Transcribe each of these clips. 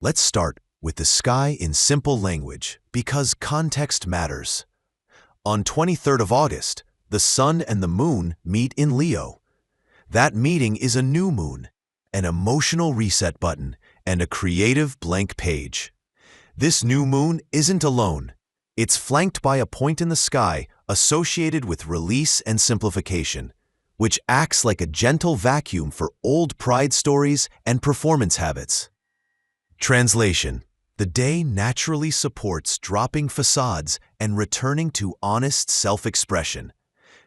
Let's start with the sky in simple language, because context matters. On 23rd of August, the Sun and the Moon meet in Leo. That meeting is a new moon, an emotional reset button, and a creative blank page. This new moon isn't alone. It's flanked by a point in the sky associated with release and simplification, which acts like a gentle vacuum for old pride stories and performance habits. Translation: the day naturally supports dropping facades and returning to honest self-expression.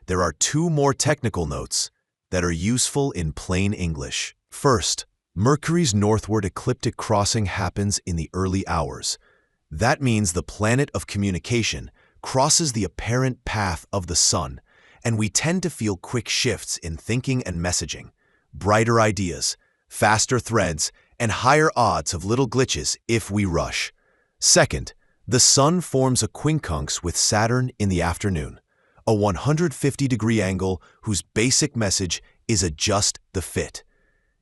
There are two more technical notes that are useful in plain English. First, Mercury's northward ecliptic crossing happens in the early hours. That means the planet of communication crosses the apparent path of the Sun, and we tend to feel quick shifts in thinking and messaging, brighter ideas, faster threads, and higher odds of little glitches if we rush. Second, the Sun forms a quincunx with Saturn in the afternoon, a 150-degree angle whose basic message is adjust the fit.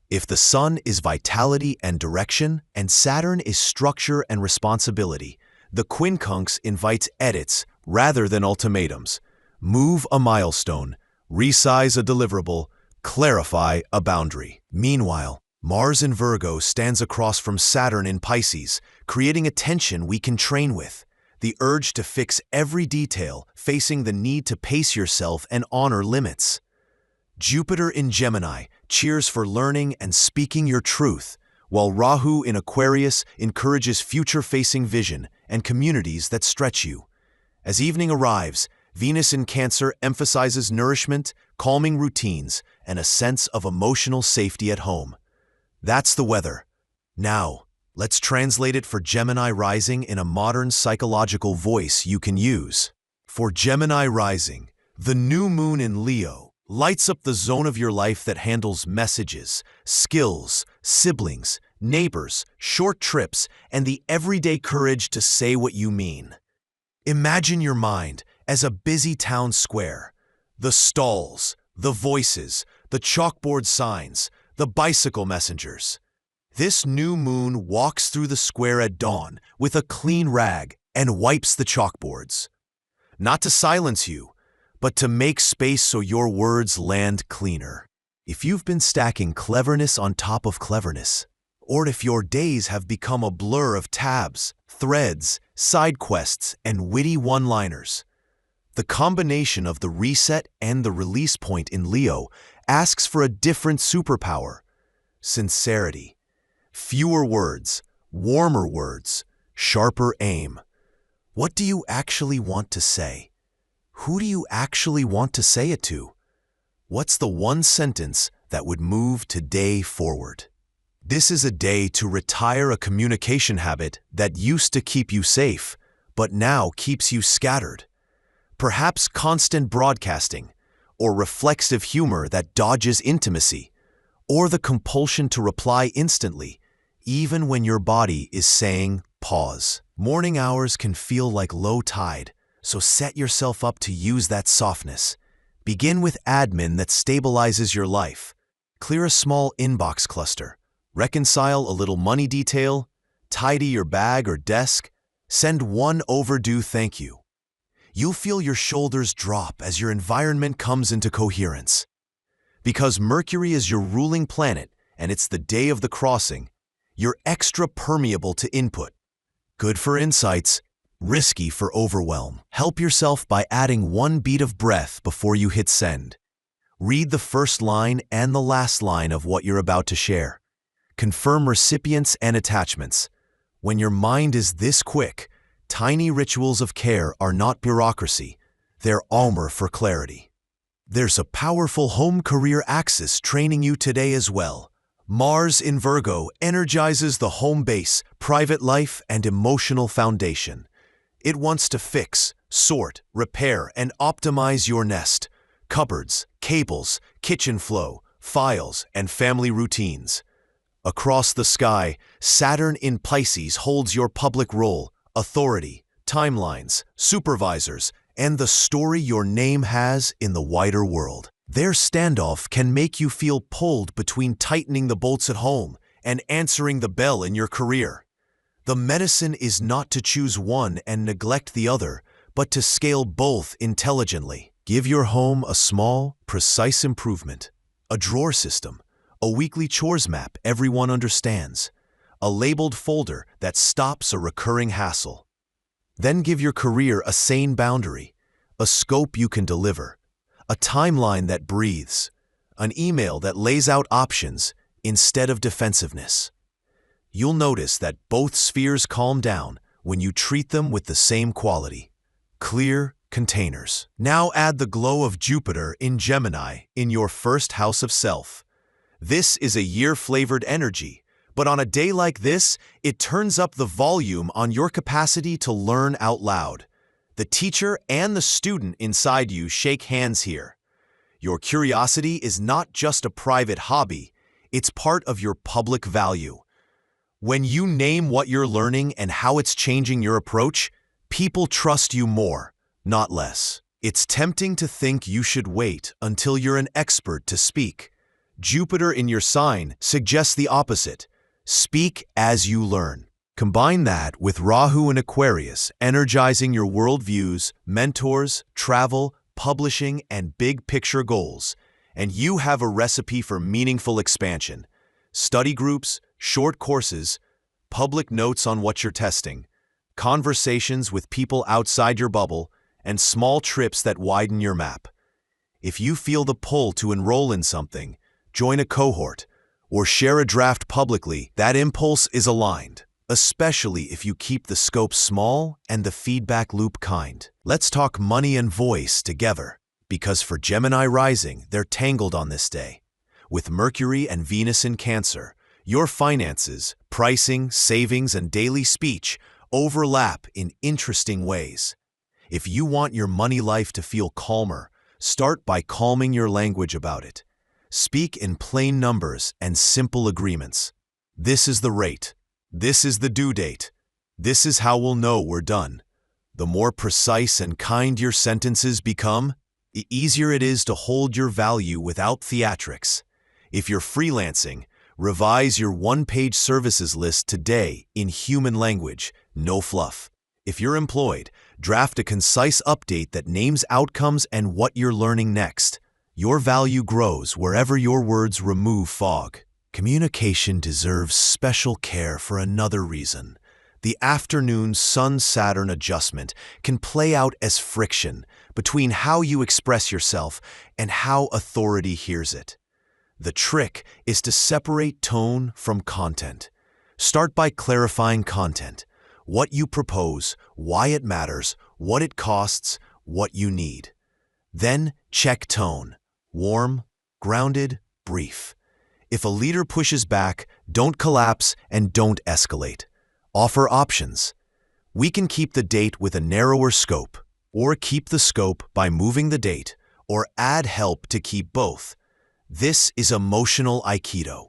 If the Sun is vitality and direction, and Saturn is structure and responsibility, the quincunx invites edits rather than ultimatums. Move a milestone, resize a deliverable, clarify a boundary. Meanwhile, Mars in Virgo stands across from Saturn in Pisces, creating a tension we can train with. The urge to fix every detail, facing the need to pace yourself and honor limits. Jupiter in Gemini cheers for learning and speaking your truth, while Rahu in Aquarius encourages future-facing vision and communities that stretch you. As evening arrives, Venus in Cancer emphasizes nourishment, calming routines, and a sense of emotional safety at home. That's the weather. Now, let's translate it for Gemini rising in a modern psychological voice you can use. For Gemini rising, the new moon in Leo lights up the zone of your life that handles messages, skills, siblings, neighbors, short trips, and the everyday courage to say what you mean. Imagine your mind as a busy town square. The stalls, the voices, the chalkboard signs, the bicycle messengers. This new moon walks through the square at dawn with a clean rag and wipes the chalkboards. Not to silence you, but to make space so your words land cleaner. If you've been stacking cleverness on top of cleverness, or if your days have become a blur of tabs, threads, side quests, and witty one-liners, the combination of the reset and the release point in Leo asks for a different superpower: sincerity. Fewer words, warmer words, sharper aim. What do you actually want to say? Who do you actually want to say it to? What's the one sentence that would move today forward? This is a day to retire a communication habit that used to keep you safe, but now keeps you scattered. Perhaps constant broadcasting, or reflexive humor that dodges intimacy, or the compulsion to reply instantly, even when your body is saying pause. Morning hours can feel like low tide, so set yourself up to use that softness. Begin with admin that stabilizes your life. Clear a small inbox cluster. Reconcile a little money detail. Tidy your bag or desk. Send one overdue thank you. You'll feel your shoulders drop as your environment comes into coherence. Because Mercury is your ruling planet and it's the day of the crossing, you're extra permeable to input. Good for insights, risky for overwhelm. Help yourself by adding one beat of breath before you hit send. Read the first line and the last line of what you're about to share. Confirm recipients and attachments. When your mind is this quick, tiny rituals of care are not bureaucracy, they're armor for clarity. There's a powerful home-career axis training you today as well. Mars in Virgo energizes the home base, private life, and emotional foundation. It wants to fix, sort, repair, and optimize your nest. Cupboards, cables, kitchen flow, files, and family routines. Across the sky, Saturn in Pisces holds your public role, authority, timelines, supervisors, and the story your name has in the wider world. Their standoff can make you feel pulled between tightening the bolts at home and answering the bell in your career. The medicine is not to choose one and neglect the other, but to scale both intelligently. Give your home a small, precise improvement, a drawer system, a weekly chores map everyone understands, a labeled folder that stops a recurring hassle. Then give your career a sane boundary, a scope you can deliver, a timeline that breathes, an email that lays out options instead of defensiveness. You'll notice that both spheres calm down when you treat them with the same quality. Clear containers. Now add the glow of Jupiter in Gemini in your first house of self. This is a year-flavored energy, but on a day like this, it turns up the volume on your capacity to learn out loud. The teacher and the student inside you shake hands here. Your curiosity is not just a private hobby, it's part of your public value. When you name what you're learning and how it's changing your approach, people trust you more, not less. It's tempting to think you should wait until you're an expert to speak. Jupiter in your sign suggests the opposite. Speak as you learn. Combine that with Rahu in Aquarius, energizing your worldviews, mentors, travel, publishing, and big-picture goals, and you have a recipe for meaningful expansion. Study groups, short courses, public notes on what you're testing, conversations with people outside your bubble, and small trips that widen your map. If you feel the pull to enroll in something, join a cohort, or share a draft publicly, that impulse is aligned, especially if you keep the scope small and the feedback loop kind. Let's talk money and voice together, because for Gemini rising, they're tangled on this day. With Mercury and Venus in Cancer, your finances, pricing, savings, and daily speech overlap in interesting ways. If you want your money life to feel calmer, start by calming your language about it. Speak in plain numbers and simple agreements. This is the rate. This is the due date. This is how we'll know we're done. The more precise and kind your sentences become, the easier it is to hold your value without theatrics. If you're freelancing, revise your one-page services list today in human language, no fluff. If you're employed, draft a concise update that names outcomes and what you're learning next. Your value grows wherever your words remove fog. Communication deserves special care for another reason. The afternoon Sun-Saturn adjustment can play out as friction between how you express yourself and how authority hears it. The trick is to separate tone from content. Start by clarifying content, what you propose, why it matters, what it costs, what you need. Then check tone, warm, grounded, brief. If a leader pushes back, don't collapse and don't escalate. Offer options. We can keep the date with a narrower scope, or keep the scope by moving the date, or add help to keep both. This is emotional Aikido.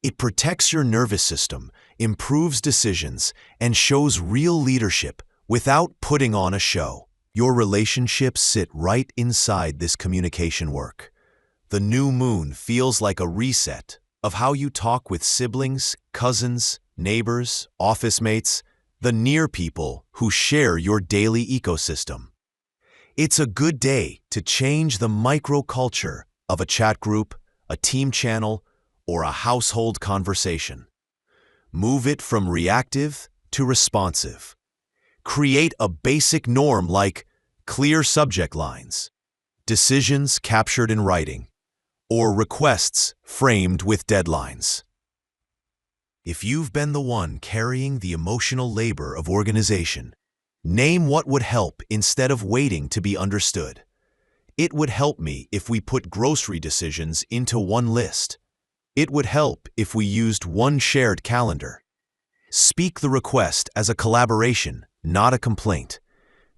It protects your nervous system, improves decisions, and shows real leadership without putting on a show. Your relationships sit right inside this communication work. The new moon feels like a reset of how you talk with siblings, cousins, neighbors, office mates, the near people who share your daily ecosystem. It's a good day to change the microculture of a chat group, a team channel, or a household conversation. Move it from reactive to responsive. Create a basic norm like clear subject lines, decisions captured in writing, or requests framed with deadlines. If you've been the one carrying the emotional labor of organization, name what would help instead of waiting to be understood. It would help me if we put grocery decisions into one list. It would help if we used one shared calendar. Speak the request as a collaboration, not a complaint.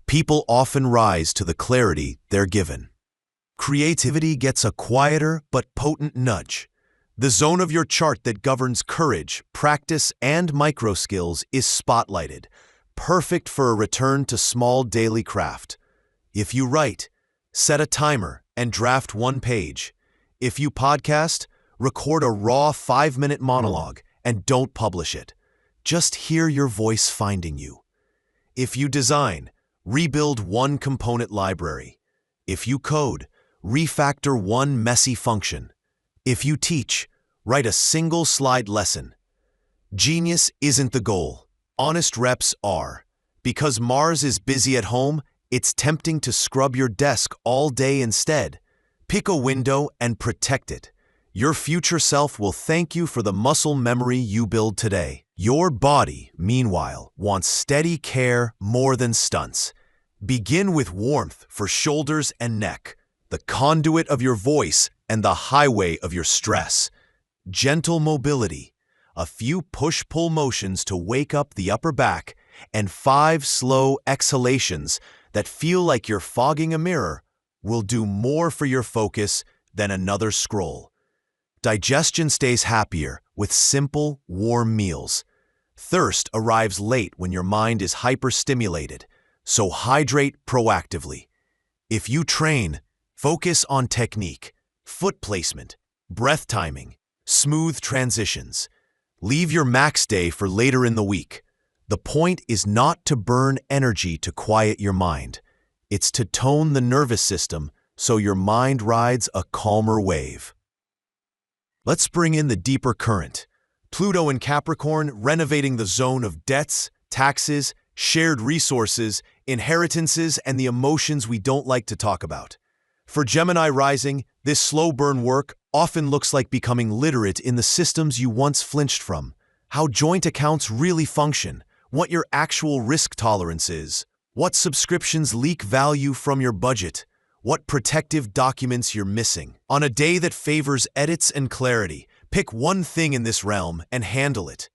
People often rise to the clarity they're given. Creativity gets a quieter but potent nudge. The zone of your chart that governs courage, practice, and micro skills is spotlighted, perfect for a return to small daily craft. If you write, set a timer and draft one page. If you podcast, record a raw 5-minute monologue and don't publish it. just hear your voice finding you. If you design, rebuild one component library. If you code, refactor one messy function. If you teach, write a single slide lesson. Genius isn't the goal. Honest reps are. Because Mars is busy at home, it's tempting to scrub your desk all day instead. Pick a window and protect it. Your future self will thank you for the muscle memory you build today. Your body, meanwhile, wants steady care more than stunts. Begin with warmth for shoulders and neck, the conduit of your voice and the highway of your stress. Gentle mobility, a few push-pull motions to wake up the upper back, and 5 slow exhalations that feel like you're fogging a mirror will do more for your focus than another scroll. Digestion stays happier with simple, warm meals. Thirst arrives late when your mind is hyperstimulated, so hydrate proactively. If you train, focus on technique, foot placement, breath timing, smooth transitions. Leave your max day for later in the week. The point is not to burn energy to quiet your mind. It's to tone the nervous system so your mind rides a calmer wave. Let's bring in the deeper current. Pluto in Capricorn renovating the zone of debts, taxes, shared resources, inheritances, and the emotions we don't like to talk about. For Gemini rising, this slow burn work often looks like becoming literate in the systems you once flinched from, how joint accounts really function, what your actual risk tolerance is, what subscriptions leak value from your budget, what protective documents you're missing. On a day that favors edits and clarity, pick one thing in this realm and handle it.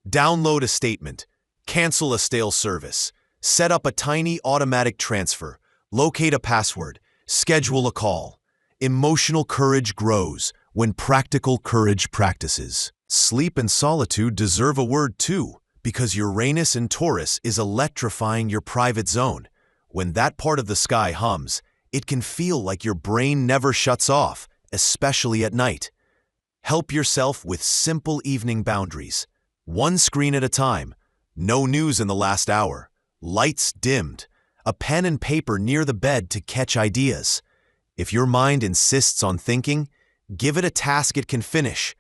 Download a statement, cancel a stale service, set up a tiny automatic transfer, locate a password, schedule a call. Emotional courage grows when practical courage practices. Sleep and solitude deserve a word too, because Uranus in Taurus is electrifying your private zone. When that part of the sky hums, it can feel like your brain never shuts off, especially at night. Help yourself with simple evening boundaries. One screen at a time, no news in the last hour, lights dimmed, a pen and paper near the bed to catch ideas. If your mind insists on thinking, give it a task it can finish.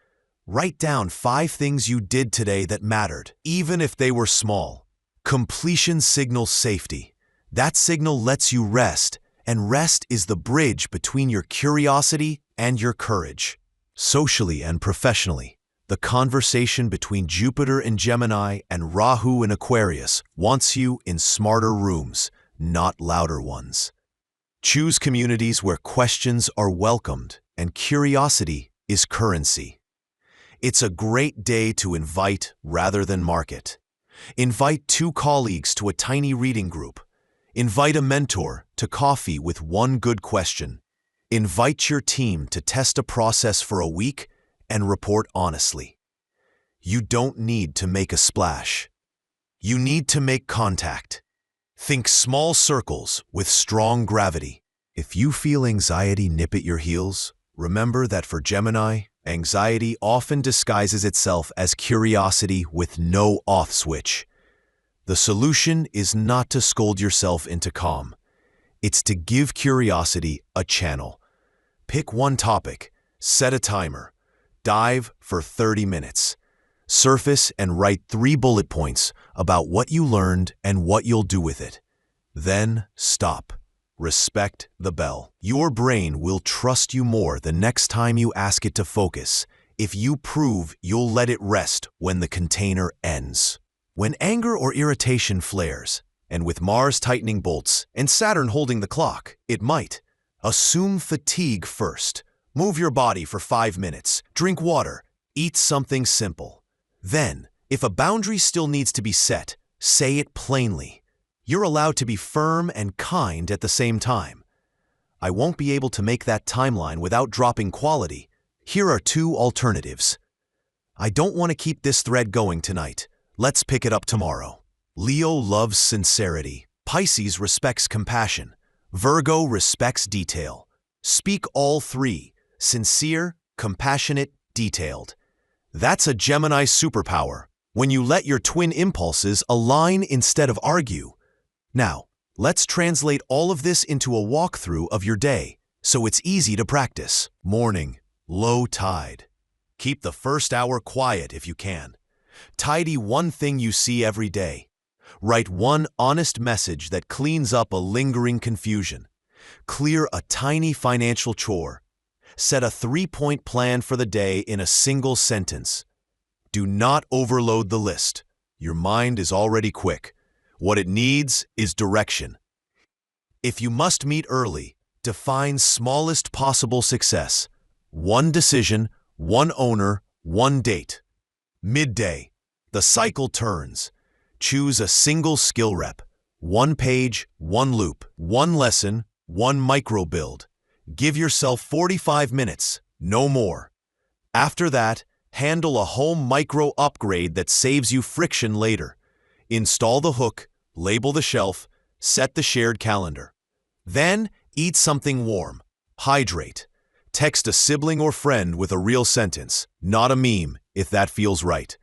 Write down 5 things you did today that mattered, even if they were small. Completion signals safety. That signal lets you rest, and rest is the bridge between your curiosity and your courage. Socially and professionally, the conversation between Jupiter in Gemini and Rahu in Aquarius wants you in smarter rooms, not louder ones. Choose communities where questions are welcomed and curiosity is currency. It's a great day to invite rather than market. Invite 2 colleagues to a tiny reading group. Invite a mentor to coffee with one good question. Invite your team to test a process for a week and report honestly. You don't need to make a splash. You need to make contact. Think small circles with strong gravity. If you feel anxiety nip at your heels, remember that for Gemini, anxiety often disguises itself as curiosity with no off switch. The solution is not to scold yourself into calm. It's to give curiosity a channel. Pick one topic, set a timer, dive for 30 minutes. Surface and write 3 bullet points about what you learned and what you'll do with it. Then stop. Respect the bell. Your brain will trust you more the next time you ask it to focus if you prove you'll let it rest when the container ends. When anger or irritation flares, and with Mars tightening bolts and Saturn holding the clock, it might. Assume fatigue first. Move your body for 5 minutes. Drink water. Eat something simple. Then, if a boundary still needs to be set, say it plainly. You're allowed to be firm and kind at the same time. I won't be able to make that timeline without dropping quality. Here are 2 alternatives. I don't want to keep this thread going tonight. Let's pick it up tomorrow. Leo loves sincerity. Pisces respects compassion. Virgo respects detail. Speak all 3: sincere, compassionate, detailed. That's a Gemini superpower. when you let your twin impulses align instead of argue. Now, let's translate all of this into a walkthrough of your day, so it's easy to practice. Morning, low tide. Keep the first hour quiet if you can. Tidy one thing you see every day. Write one honest message that cleans up a lingering confusion. Clear a tiny financial chore. Set a 3-point plan for the day in a single sentence. Do not overload the list. Your mind is already quick. What it needs is direction. If you must meet early, define smallest possible success. One decision, one owner, one date. Midday. The cycle turns. Choose a single skill rep. One page, one loop, one lesson, one micro build. Give yourself 45 minutes, no more. After that, handle a home micro upgrade that saves you friction later. Install the hook, label the shelf, set the shared calendar. Then, eat something warm. Hydrate. Text a sibling or friend with a real sentence, not a meme, if that feels right.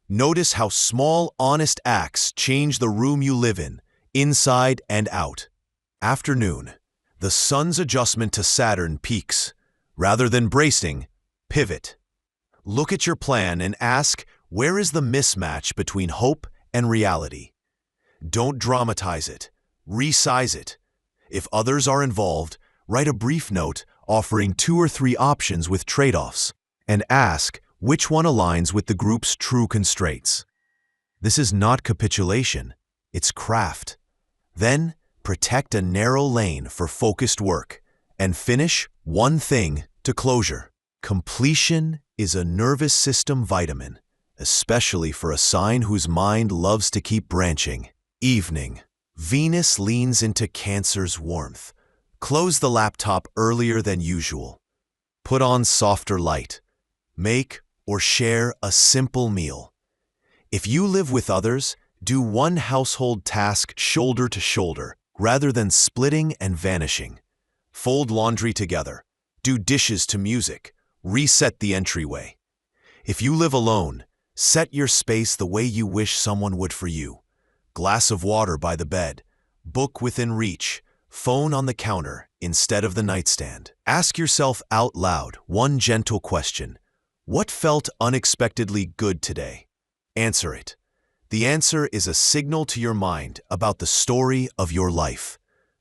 Notice how small, honest acts change the room you live in, inside and out. Afternoon. The sun's adjustment to Saturn peaks. Rather than bracing, pivot. Look at your plan and ask, where is the mismatch between hope and reality? Don't dramatize it. Resize it. If others are involved, write a brief note offering 2 or 3 options with trade-offs, and ask which one aligns with the group's true constraints. This is not capitulation, it's craft. Then, protect a narrow lane for focused work, and finish one thing to closure. Completion is a nervous system vitamin, especially for a sign whose mind loves to keep branching. Evening. Venus leans into Cancer's warmth. Close the laptop earlier than usual. Put on softer light. Make or share a simple meal. If you live with others, do one household task shoulder to shoulder, rather than splitting and vanishing. Fold laundry together. Do dishes to music. Reset the entryway. If you live alone, set your space the way you wish someone would for you. Glass of water by the bed. Book within reach. Phone on the counter instead of the nightstand. Ask yourself out loud one gentle question. What felt unexpectedly good today? Answer it. The answer is a signal to your mind about the story of your life.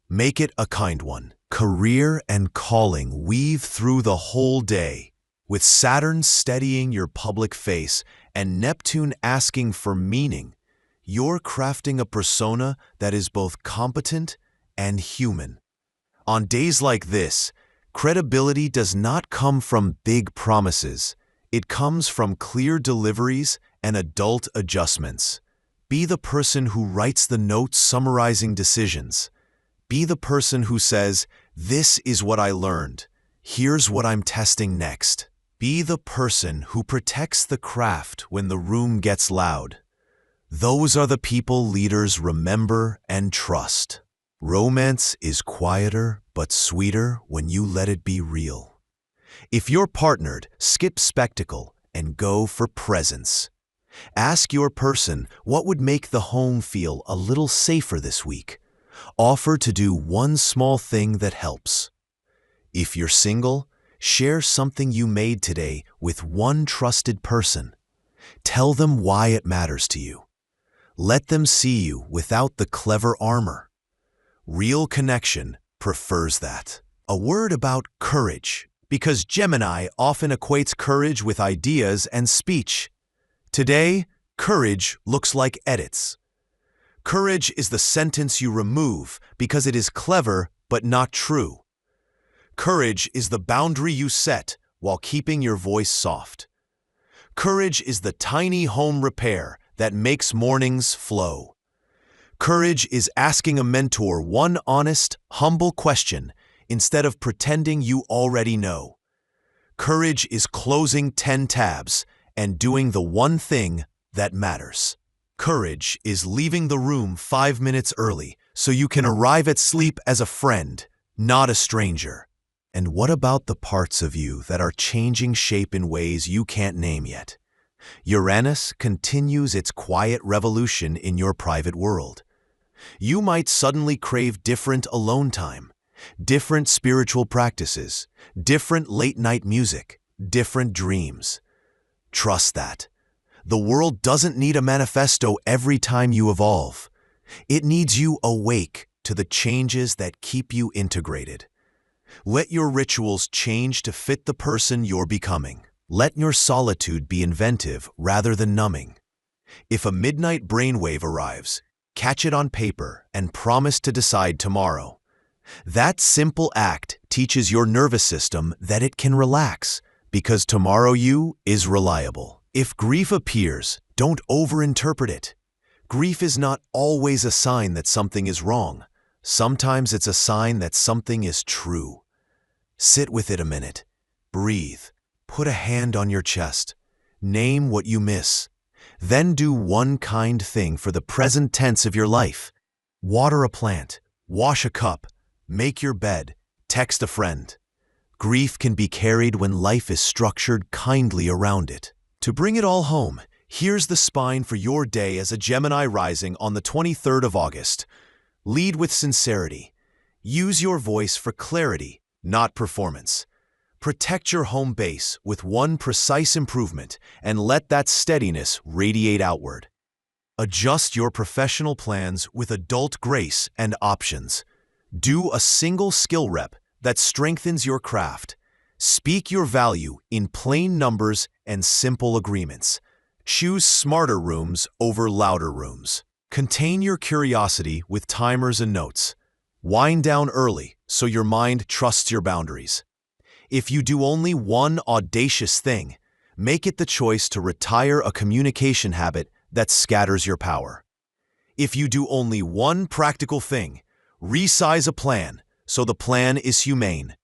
Make it a kind one. Career and calling weave through the whole day, with Saturn steadying your public face and Neptune asking for meaning. You're crafting a persona that is both competent and human. On days like this, credibility does not come from big promises. It comes from clear deliveries and adult adjustments. Be the person who writes the notes summarizing decisions. Be the person who says, "This is what I learned. Here's what I'm testing next." Be the person who protects the craft when the room gets loud. Those are the people leaders remember and trust. Romance is quieter but sweeter when you let it be real. If you're partnered, skip spectacle and go for presence. Ask your person what would make the home feel a little safer this week. Offer to do one small thing that helps. If you're single, share something you made today with one trusted person. Tell them why it matters to you. Let them see you without the clever armor. Real connection prefers that. A word about courage, because Gemini often equates courage with ideas and speech. Today, courage looks like edits. Courage is the sentence you remove because it is clever but not true. Courage is the boundary you set while keeping your voice soft. Courage is the tiny home repair that makes mornings flow. Courage is asking a mentor one honest, humble question instead of pretending you already know. Courage is closing 10 tabs and doing the one thing that matters. Courage is leaving the room 5 minutes early so you can arrive at sleep as a friend, not a stranger. And what about the parts of you that are changing shape in ways you can't name yet? Uranus continues its quiet revolution in your private world. You might suddenly crave different alone time, different spiritual practices, different late-night music, different dreams. Trust that. The world doesn't need a manifesto every time you evolve. It needs you awake to the changes that keep you integrated. Let your rituals change to fit the person you're becoming. Let your solitude be inventive rather than numbing. If a midnight brainwave arrives, catch it on paper and promise to decide tomorrow. That simple act teaches your nervous system that it can relax, because tomorrow you is reliable. If grief appears, don't overinterpret it. Grief is not always a sign that something is wrong. Sometimes it's a sign that something is true. Sit with it a minute. Breathe. Put a hand on your chest. Name what you miss. Then do one kind thing for the present tense of your life. Water a plant. Wash a cup. Make your bed. Text a friend. Grief can be carried when life is structured kindly around it. To bring it all home, here's the spine for your day as a Gemini rising on the 23rd of August. Lead with sincerity. Use your voice for clarity, not performance. Protect your home base with one precise improvement and let that steadiness radiate outward. Adjust your professional plans with adult grace and options. Do a single skill rep that strengthens your craft. Speak your value in plain numbers and simple agreements. Choose smarter rooms over louder rooms. Contain your curiosity with timers and notes. Wind down early so your mind trusts your boundaries. If you do only one audacious thing, make it the choice to retire a communication habit that scatters your power. If you do only one practical thing, resize a plan so the plan is humane.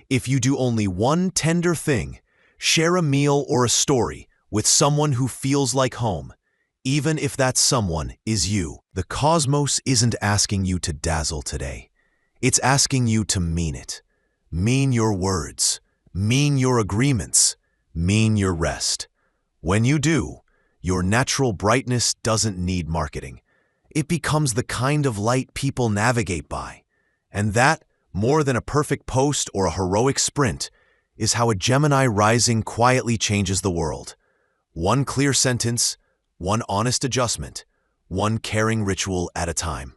If you do only one tender thing, share a meal or a story with someone who feels like home, even if that someone is you. The cosmos isn't asking you to dazzle today. It's asking you to mean it. Mean your words. Mean your agreements. Mean your rest. When you do, your natural brightness doesn't need marketing. It becomes the kind of light people navigate by. And that, more than a perfect post or a heroic sprint, is how a Gemini rising quietly changes the world. One clear sentence, one honest adjustment, one caring ritual at a time.